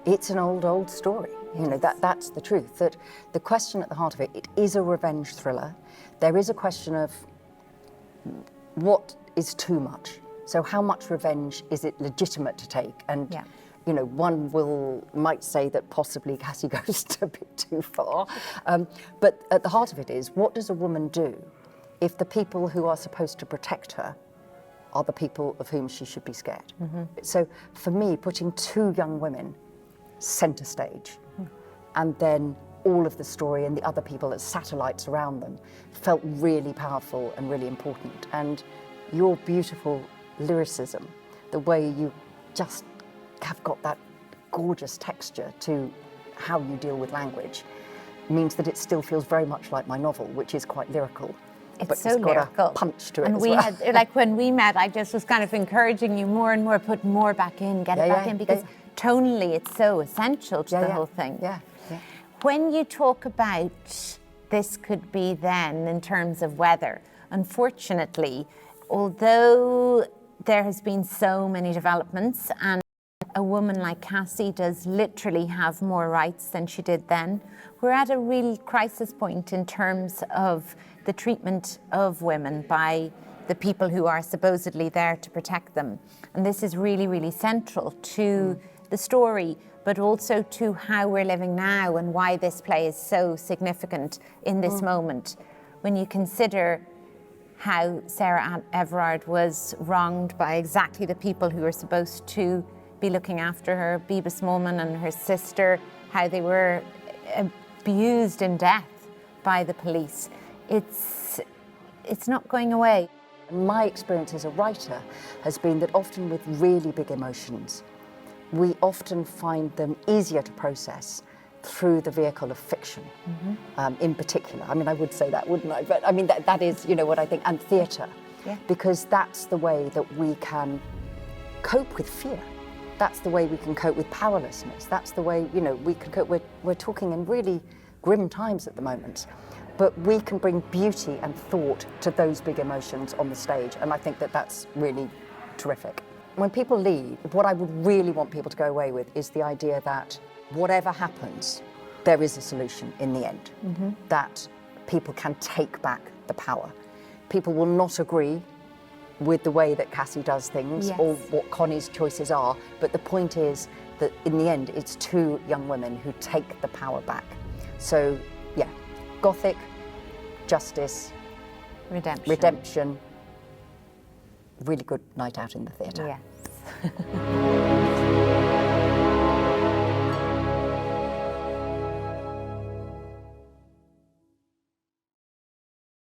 It's an old story. You know, that's the truth. That the question at the heart of it, it is a revenge thriller. There is a question of what is too much. So how much revenge is it legitimate to take? And you know, one might say that possibly Cassie goes a bit too far. But at the heart of it is, what does a woman do if the people who are supposed to protect her are the people of whom she should be scared? So for me, putting two young women centre stage, and then all of the story and the other people as satellites around them felt really powerful and really important. And your beautiful lyricism, the way you just have got that gorgeous texture to how you deal with language, means that it still feels very much like my novel, which is quite lyrical. It's so lyrical. Got a punch to it and as we well. had, like when we met, I just was kind of encouraging you more and more, put more back in, get it back in, because tonally it's so essential to the whole thing. When you talk about this could be then in terms of weather, unfortunately, although there has been so many developments and a woman like Cassie does literally have more rights than she did then, we're at a real crisis point in terms of the treatment of women by the people who are supposedly there to protect them. And this is really, really central to the story, but also to how we're living now and why this play is so significant in this moment. When you consider how Sarah Everard was wronged by exactly the people who were supposed to be looking after her, Beba Smallman and her sister, how they were abused in death by the police. It's not going away. My experience as a writer has been that often with really big emotions, we often find them easier to process through the vehicle of fiction, in particular. I mean, I would say that, wouldn't I? But I mean, that is, you know, what I think, and theatre, because that's the way that we can cope with fear. That's the way we can cope with powerlessness. That's the way, you know, we can cope. We're talking in really grim times at the moment, but we can bring beauty and thought to those big emotions on the stage, and I think that that's really terrific. When people leave, what I would really want people to go away with is the idea that whatever happens, there is a solution in the end, that people can take back the power. People will not agree with the way that Cassie does things or what Connie's choices are, but the point is that in the end, it's two young women who take the power back. So, yeah, Gothic, justice, redemption, really good night out in the theatre. Yes.